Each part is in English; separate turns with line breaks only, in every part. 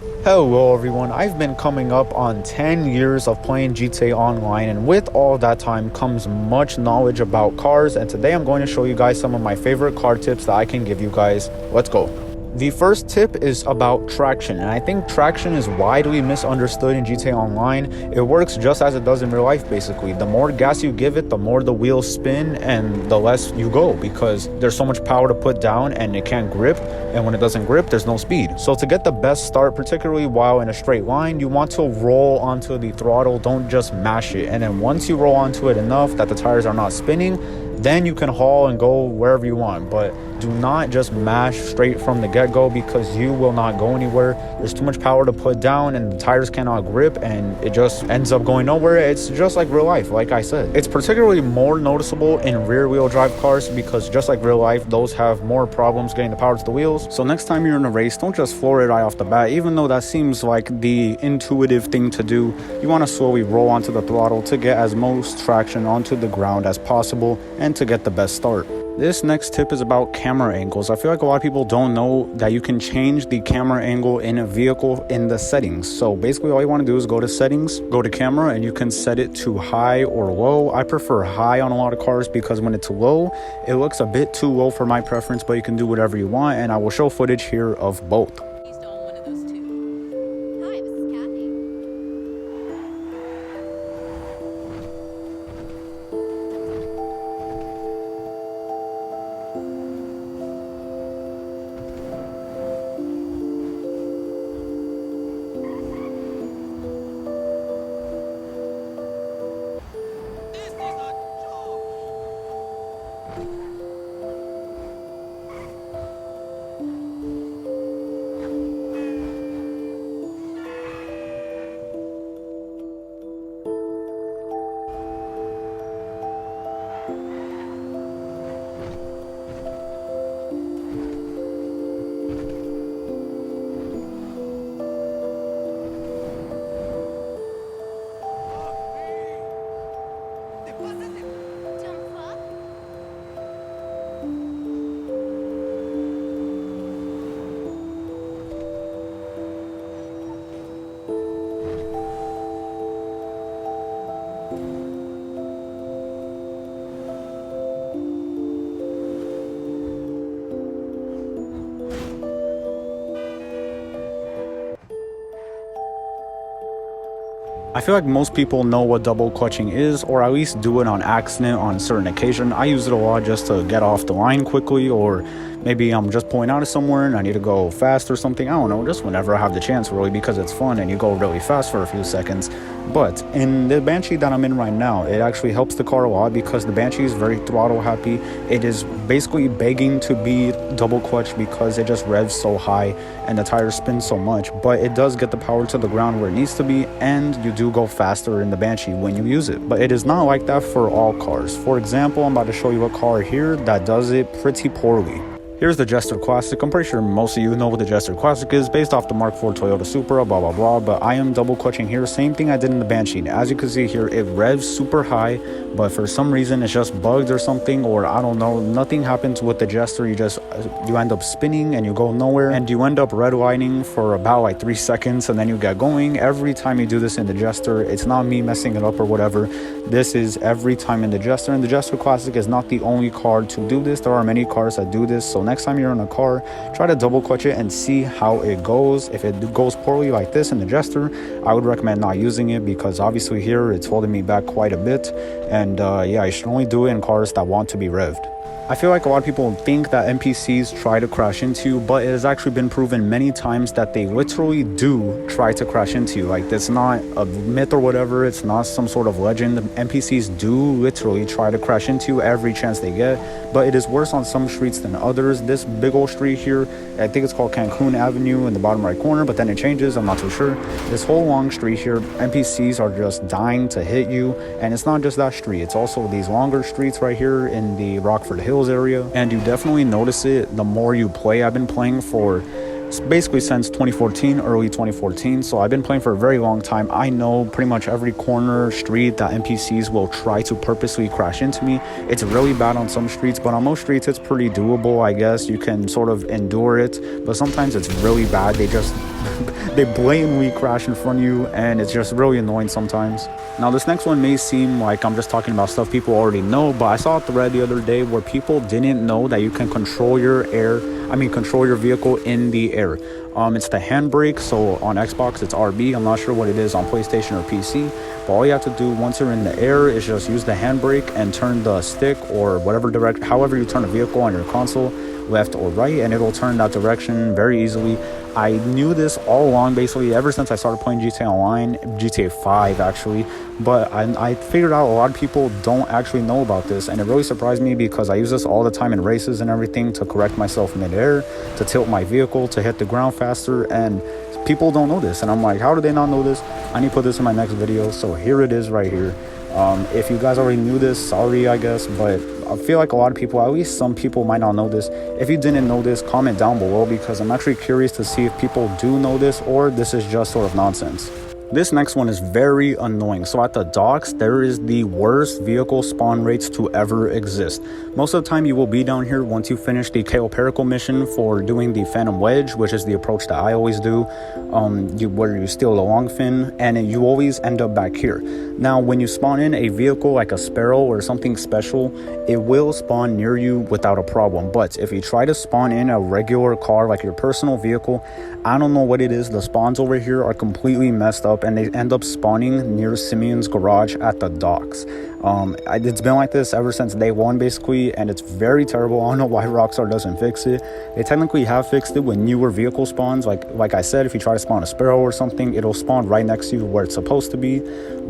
Hello everyone, I've been coming up on 10 years of playing GTA Online, and with all that time comes much knowledge about cars, and today I'm going to show you guys some of my favorite car tips that I can give you guys. Let's go. The first tip is about traction, and I think traction is widely misunderstood in GTA Online. It works just as it does in real life basically. The more gas you give it, the more the wheels spin and the less you go, because there's so much power to put down and it can't grip, and when it doesn't grip, there's no speed. So to get the best start, particularly while in a straight line, you want to roll onto the throttle, don't just mash it. And then once you roll onto it enough that the tires are not spinning, then you can haul and go wherever you want. But do not just mash straight from the get-go, because you will not go anywhere. There's too much power to put down and the tires cannot grip, and it just ends up going nowhere. It's just like real life, like I said. It's particularly more noticeable in rear-wheel drive cars, because just like real life, those have more problems getting the power to the wheels. So next time you're in a race, don't just floor it right off the bat. Even though that seems like the intuitive thing to do, you want to slowly roll onto the throttle to get as most traction onto the ground as possible and to get the best start. This next tip is about camera angles. I feel like a lot of people don't know that you can change the camera angle in a vehicle in the settings. So basically all you want to do is go to settings, go to camera, and you can set it to high or low. I prefer high on a lot of cars because when it's low, it looks a bit too low for my preference, but you can do whatever you want, and I will show footage here of both. I feel like most people know what double clutching is, or at least do it on accident on certain occasion. I use it a lot just to get off the line quickly, or maybe I'm just pulling out of somewhere and I need to go fast or something. I don't know, just whenever I have the chance, really, because it's fun and you go really fast for a few seconds. But in the Banshee that I'm in right now, it actually helps the car a lot because the Banshee is very throttle happy. It is basically begging to be double clutch because it just revs so high and the tires spin so much, but it does get the power to the ground where it needs to be, and you do go faster in the Banshee when you use it. But it is not like that for all cars. For example, I'm about to show you a car here that does it pretty poorly. Here's the Jester Classic. I'm pretty sure most of you know what the Jester Classic is, based off the Mark IV Toyota Supra, blah, blah, blah, but I am double clutching here. Same thing I did in the Banshee. As you can see here, it revs super high, but for some reason it's just bugged or something, or I don't know, nothing happens with the Jester. You end up spinning and you go nowhere, and you end up redlining for about like 3 seconds, and then you get going. Every time you do this in the Jester, it's not me messing it up or whatever. This is every time in the Jester, and the Jester Classic is not the only car to do this. There are many cars that do this, so next time you're in a car, try to double clutch it and see how it goes. If it goes poorly like this in the Jester, I would recommend not using it, because obviously here it's holding me back quite a bit, and yeah, you should only do it in cars that want to be revved. I feel like a lot of people think that NPCs try to crash into you, but it has actually been proven many times that they literally do try to crash into you. Like, it's not a myth or whatever, it's not some sort of legend. NPCs do literally try to crash into you every chance they get, but it is worse on some streets than others. This big old street here, I think it's called Cancun Avenue in the bottom right corner, but then it changes, I'm not too sure. This whole long street here, NPCs are just dying to hit you, and it's not just that street, it's also these longer streets right here in the Rockford Hills area, and you definitely notice it the more you play. I've been playing for basically since 2014, early 2014, so I've been playing for a very long time. I know pretty much every corner street that NPCs will try to purposely crash into me. It's really bad on some streets, but on most streets it's pretty doable, I guess. You can sort of endure it, but sometimes it's really bad. they blatantly crash in front of you, and it's just really annoying sometimes. Now this next one may seem like I'm just talking about stuff people already know, but I saw a thread the other day where people didn't know that you can control your control your vehicle in the air. It's the handbrake. So on Xbox it's RB. I'm not sure what it is on PlayStation or PC, but all you have to do once you're in the air is just use the handbrake and turn the stick or however you turn a vehicle on your console, left or right, and it'll turn that direction very easily. I knew this all along, basically ever since I started playing GTA Online, GTA 5 actually, but I figured out a lot of people don't actually know about this, and it really surprised me because I use this all the time in races and everything to correct myself mid-air, to tilt my vehicle, to hit the ground faster, and people don't know this, and I'm like, how do they not know this? I need to put this in my next video, so here it is right here. If you guys already knew this, sorry I guess, but I feel like a lot of people, at least some people, might not know this. If you didn't know this, comment down below because I'm actually curious to see if people do know this or this is just sort of nonsense. This next one is very annoying. So at the docks, there is the worst vehicle spawn rates to ever exist. Most of the time you will be down here once you finish the KO Pericle mission for doing the Phantom Wedge, which is the approach that I always do, where you steal the long fin, and you always end up back here. Now when you spawn in a vehicle like a Sparrow or something special, it will spawn near you without a problem. But if you try to spawn in a regular car like your personal vehicle, I don't know what it is, the spawns over here are completely messed up and they end up spawning near Simeon's garage at the docks. It's been like this ever since day one basically, and it's very terrible. I don't know why Rockstar doesn't fix it. They technically have fixed it with newer vehicle spawns. Like I said, if you try to spawn a Sparrow or something, it'll spawn right next to you where it's supposed to be.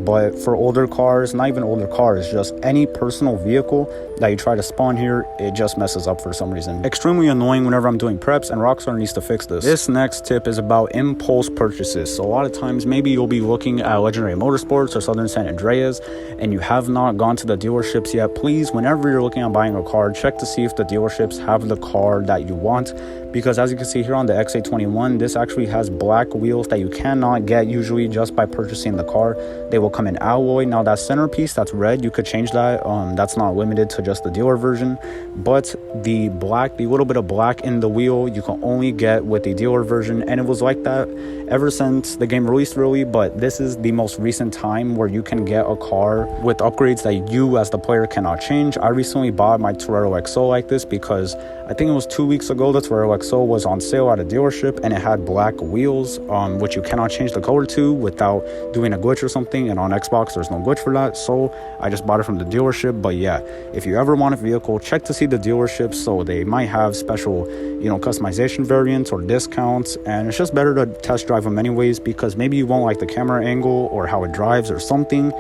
But for older cars, not even older cars, just any personal vehicle that you try to spawn here, it just messes up for some reason. Extremely annoying whenever I'm doing preps, and Rockstar needs to fix this. This next tip is about impulse purchases. So a lot of times maybe you'll be looking at Legendary Motorsports or Southern San Andreas and you have not gone to the dealerships yet. Please, whenever you're looking at buying a car, check to see if the dealerships have the car that you want, because as you can see here on the XA21, this actually has black wheels that you cannot get usually just by purchasing the car. They will come in alloy. Now that centerpiece that's red, you could change that. That's not limited to just the dealer version, but the little bit of black in the wheel, you can only get with the dealer version, and it was like that ever since the game released really, but this is the most recent time where you can get a car with upgrades that you as the player cannot change. I recently bought my Torero XO like this because I think it was 2 weeks ago the Torero XO was on sale at a dealership and it had black wheels, which you cannot change the color to without doing a glitch or something, and on Xbox there's no glitch for that, so I just bought it from the dealership. But yeah, if you ever want a vehicle, check to see the dealerships, so they might have special, customization variants or discounts, and it's just better to test drive them anyways, because maybe you won't like the camera angle or how it drives or something,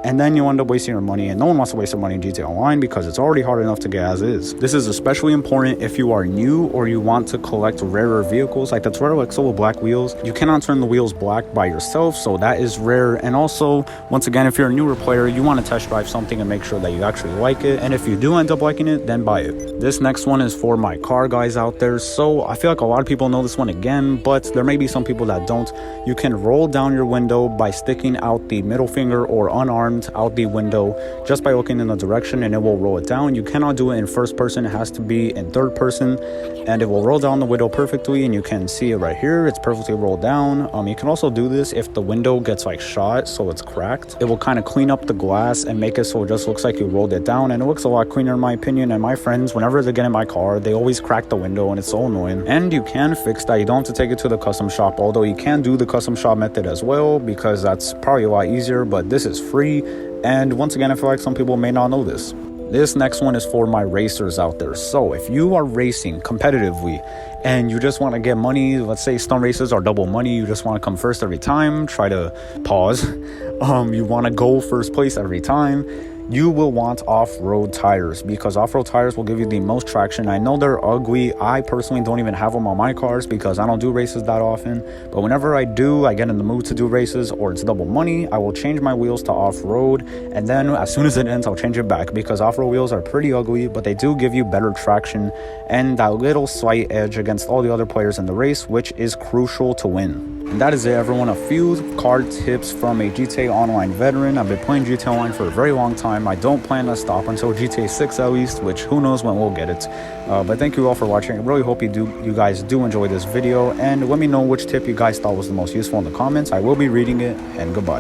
and then you end up wasting your money, and no one wants to waste their money in GTA Online because it's already hard enough to get as is. This is especially important if you are new or you want to collect rarer vehicles like the Torero XO with black wheels. You cannot turn the wheels black by yourself, so that is rare. And also, once again, if you're a newer player, you want to test drive something and make sure that you actually like it, and if you do end up liking it, then buy it. This next one is for my car guys out there. So I feel like a lot of people know this one again, but there may be some people that don't. You can roll down your window by sticking out the middle finger or unarmed out the window just by looking in the direction, and it will roll it down. You cannot do it in first person, it has to be in third person, and it will roll down the window perfectly, and you can see it right here, it's perfectly rolled down. You can also do this if the window gets like shot, so it's cracked. It will kind of clean up the glass and make it so it just looks like you rolled it down, and it looks a lot cleaner in my opinion. And my friends, whenever they get in my car, they always crack the window, and it's so annoying. And you can fix that. You don't have to take it to the custom shop, although you can do the custom shop method as well, because that's probably a lot easier, but this is free. And once again, I feel like some people may not know this. This next one is for my racers out there. So if you are racing competitively and you just want to get money, let's say stunt races are double money, you just want to come first every time, try to pause, you want to go first place every time, you will want off-road tires, because off-road tires will give you the most traction. I know they're ugly. I personally don't even have them on my cars because I don't do races that often, but whenever I do, I get in the mood to do races or it's double money, I will change my wheels to off-road, and then as soon as it ends, I'll change it back, because off-road wheels are pretty ugly, but they do give you better traction and that little slight edge against all the other players in the race, which is crucial to win. And that is it, everyone. A few car tips from a GTA Online veteran. I've been playing GTA Online for a very long time. time. I don't plan to stop until GTA 6 at least, which who knows when we'll get it. But thank you all for watching. I really hope you guys do enjoy this video, and let me know which tip you guys thought was the most useful in the comments. I will be reading it, and goodbye.